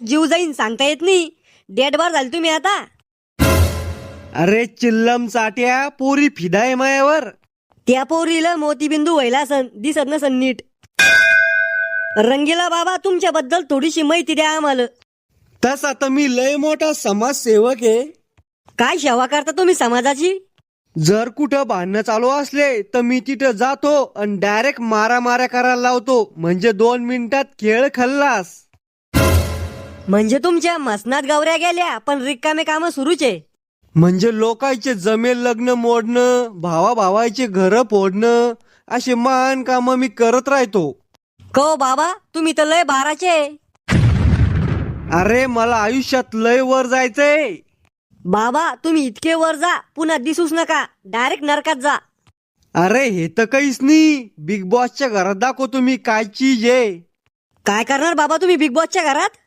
जीव जाईन सांगता येत नाही. डेड बार झाली तुम्ही आता. अरे चिल्लम चाट्या, पोरी फिदा आहे मायावर. त्या पोरीला मोतीबिंदू व्हायला असन, दिसत नसन नीट. रंगीला बाबा तुमच्याबद्दल थोडीशी माहिती द्या आम्हाला. तसा तर मी लय मोठा समाजसेवक आहे. काय सेवा करता तुम्ही समाजाची? जर कुठं भांडणं चालू असले तर मी तिथं जातो आणि डायरेक्ट मारामाऱ्या करायला लावतो. म्हणजे 2 मिनिटात खेळ खल्लास. म्हणजे तुमच्या मसनात गवऱ्या गेल्या पण रिकामे काम सुरूच आहे. म्हणजे लोकांचे जमेल लग्न मोडणं, भावाचे घर फोडणं, असे महान काम मी करत राहतो. को बाबा तुम्ही तर लय भाराचे. अरे मला आयुष्यात लय वर जायचंय. बाबा तुम्ही इतके वर जा, पुन्हा दिसूच नका, डायरेक्ट नरकात जा. अरे हे तर काहीच नाही. बिग बॉसच्या घरात दाखवतो मी काय चीज आहे. काय करणार बाबा तुम्ही बिग बॉसच्या घरात?